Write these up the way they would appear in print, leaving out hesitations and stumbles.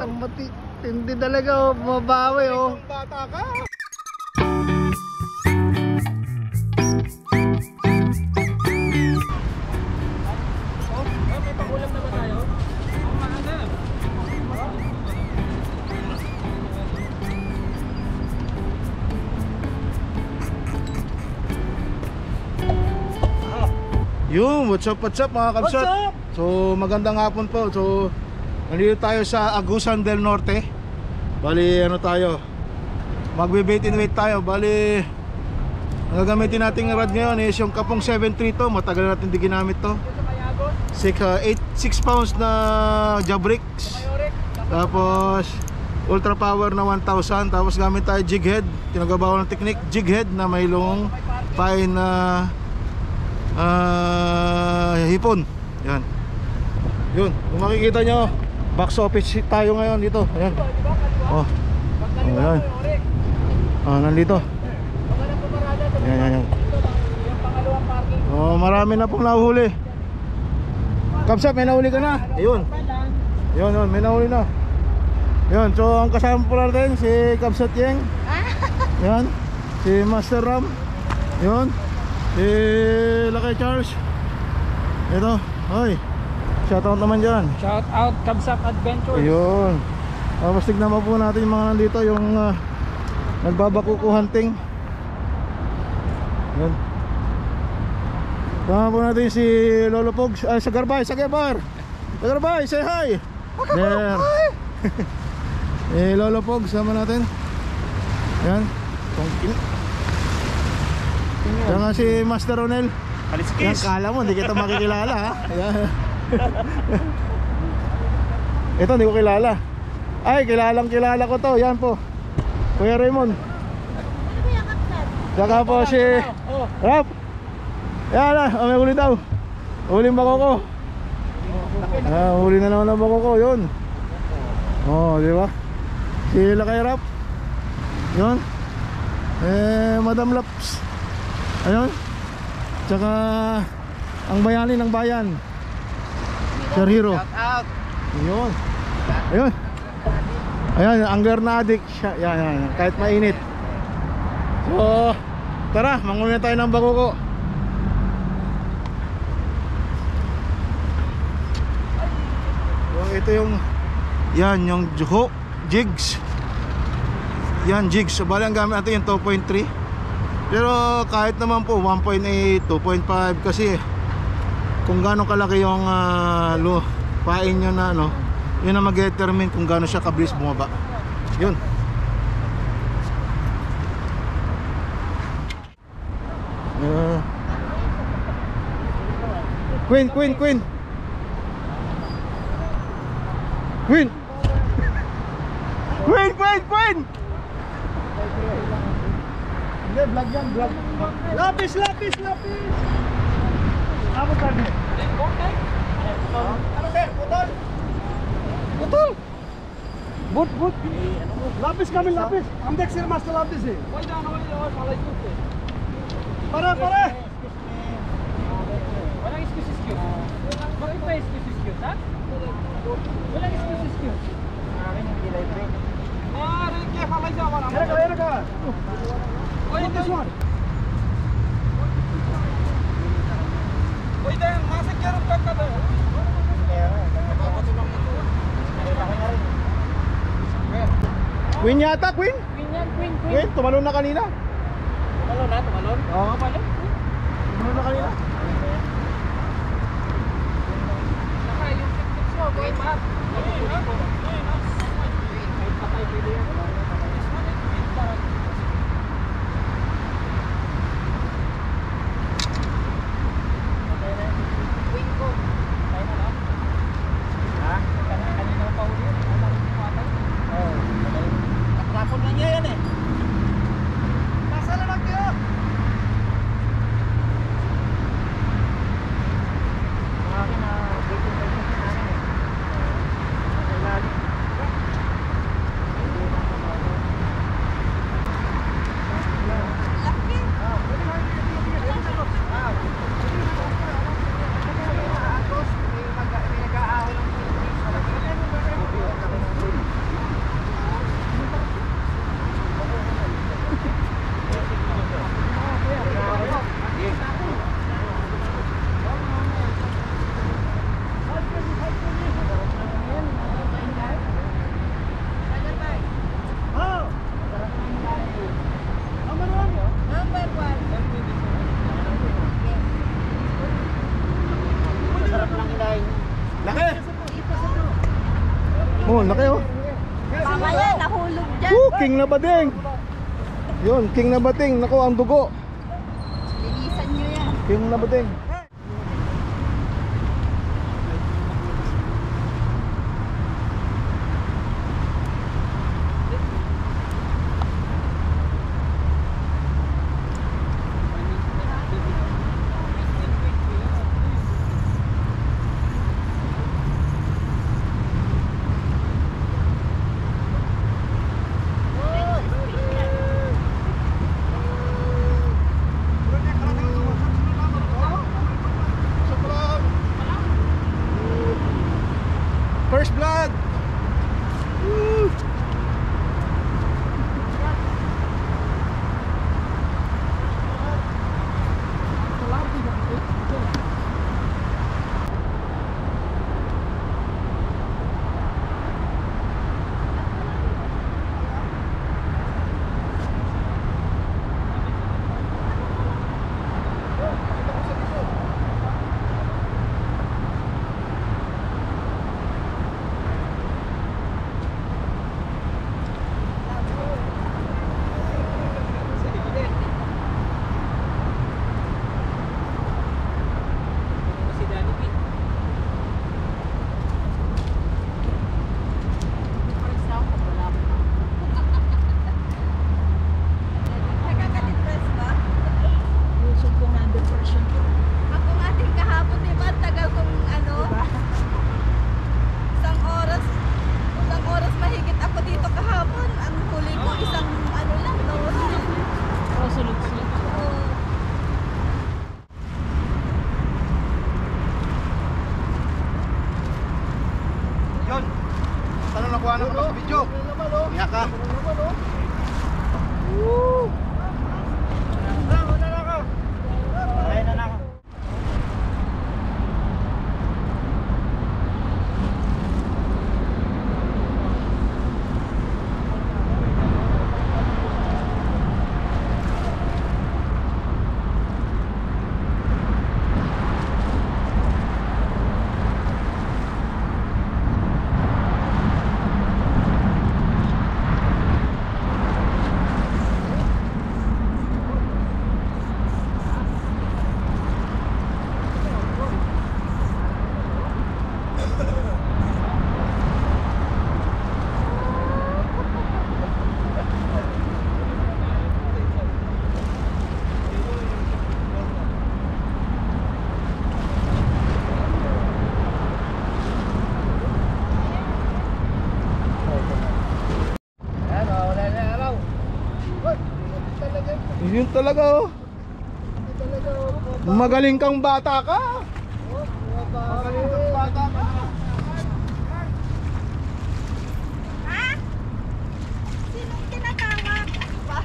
Hindi talaga, mabawi oh. Bata ka. May pangulam na ba tayo? Yung, what's up mga kabsat? What's up? So, magandang hapon po. So, nandito tayo sa Agusan del Norte. Bali, ano tayo? Magbe-bait and wait tayo. Bali, ang gagamitin nating rod ngayon is yung Kapong 732. Matagal natin di ginamit to. 6 pounds na Jabrix. Tapos, Ultra Power na 1,000. Tapos gamit tayo jig head. Tinagabaw ng technique, jig head na may long fine na hipon. Yan. Yun, kung makikita nyo, box office tayo ngayon dito. Ayan. Oh. Ayan. Nandito. Ayan. Oh, marami na pong nahuhuli. Kapsat, may nahuli ka na. Ayun. Yun, may nahuli na. Yun, so ang kasama po natin si Kapsat Yeng. Yan. Si Master Ram. Yun. Si Lakay Charles. Ito, hoy. Shoutout naman dyan. Shout out Kabsat Adventures. Ayun. Tapos tignan mo po natin yung mga nandito, yung nagbabakuko hunting. Yun. Tama po natin si Lolo Pogs. Ay, sa Garbay, say hi. There. Lolo Pogs, sama natin. Yan. Yan nga si Master Ronel. Yan, kala mo, hindi kita makikilala ha. Ito, hindi ko kilala. Ay, kilala ko to. Yan po, Kuya Raymond. Saka po si Rap. Yan na, may huli daw. Huling bakoko. Huli na naman ang bakoko, yun. Oh, di ba? Sila kay Rap. Yun. Madam Laps. Ayun. Tsaka ang bayani ng bayan, Sir Hero. Shout out. Ayun. Ayun. Ayan, angler na addict. Yan. Kahit mainit. So, tara, manguna tayo ng bakoko. Ito yung yung jigs. Yan, jigs. So, bali ang gamit natin yung 2.3. Pero kahit naman po 1.8, 2.5 kasi kung gaano kalaki yung pain nyo na yun na mag-determine kung gaano siya kabilis bumaba. Yun. Queen Queen Hindi, vlog yan, vlog. Lapis. Apa tadi? Ano sir, putol. But. Lapis kami, lapis. Amdek sir master lapis eh. Pare. Walang excuse. Bakit pa excuse, ha? Walang excuse. Akin hindi live rin. Kaya kalay sa ako naman. Era ka. Oy, This one. Oy, dahil masag yarong ka ba? Queen yata, Queen? Queen. Tumalon na kanina. Tumalon? Oo, tumalon na kanina. Saka yung tips mo, Queen, ha? Patay pili yan. Tapon na niya yan eh. Nasa lang kayo. Oh, laki oh. Mamaya, nahulog dyan. King na bading. Yun, king na bading. Nako, ang dugo. Linisan nyo yan. King na bading. First blood. Woo. Nakaka-depress ba? Usog kong na-depression ko. Ako nga din kahapon, diba? Tagal kong ano, isang oras mahigit ako dito kahapon. Ang huli ko, isang ano lang, no? Sunod-sunod. Oo. Yun. Tanong nakuha na ko sa video. Kaya ka. Woo. Ay, na ako. Yun talaga oh. Magaling kang bata ka. Magaling kang bata ka. Ha? Sinong tinatawag? Ba?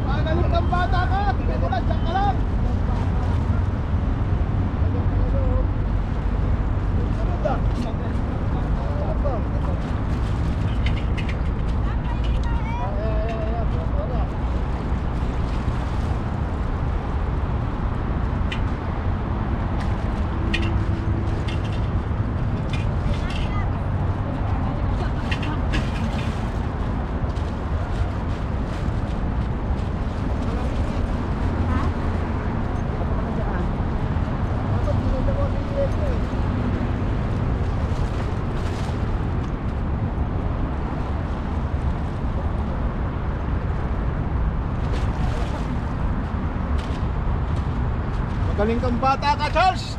Magaling kang bata ka. Tingnan mo na, diyan ka lang. Magaling kang bata ka, Charles.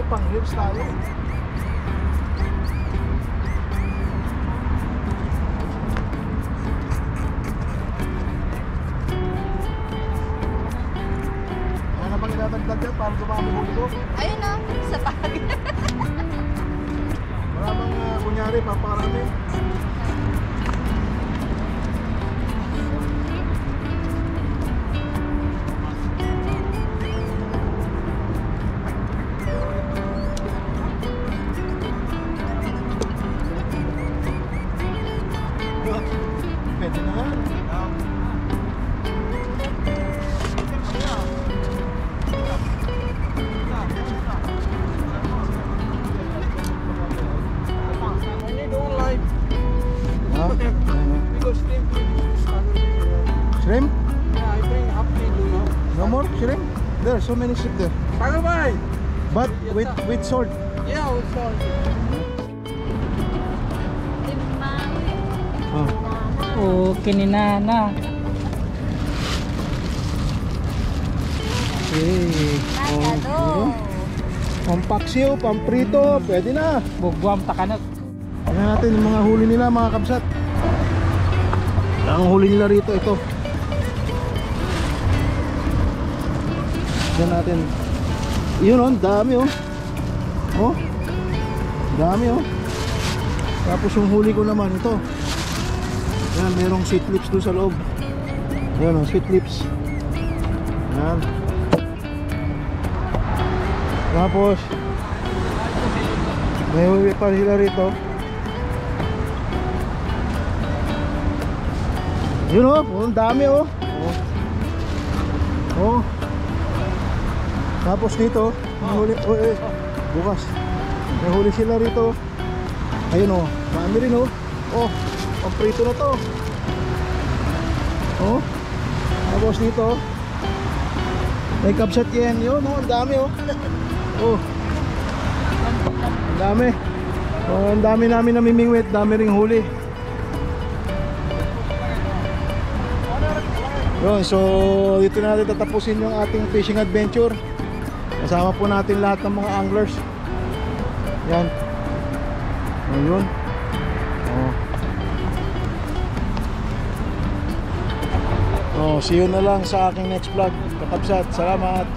pang hills tayo. Ano na bang itatagdag yan para dumami huli ko? Ayun na, sa pag. Wala bang kunyari paparami? Pwede na yan. I need online. Ha? Because shrimp. Shrimp? Yeah, I bring up to you now. No more shrimp? There, so many shrimp there. Tagabay! But with salt. Yeah, also. Oh. Oh, kininana. Okay. Oh. Pampaksiw, pamprito, pwede na. Bugwam takanot. Tingnan natin yung mga huli nila mga kabsat. Ang huli nila rito ito. Tingnan natin. Yun oh, dami oh. Oh. Dami oh. Tapos yung huli ko naman ito. Yan, merong sweet lips doon sa loob. Yan oh, sweet lips. Yan. Tapos may huli pa sila rito. Yun oh, ang dami oh. Oh. Tapos dito, may huli, bukas. May huli sila rito. Ayun oh, marami rin oh. Oh, pamprito na to. Oh. Tapos dito, may kabsat yan. Yun oh, ang dami oh. Oh. Ang dami. Oh, ang dami namin namimingwit, dami ring huli. Yun, so dito na natin tatapusin yung ating fishing adventure. Kasama po natin lahat ng mga anglers. Yan. Ayun. Oh. Oh, see you na lang sa aking next vlog. Kakabsat, salamat.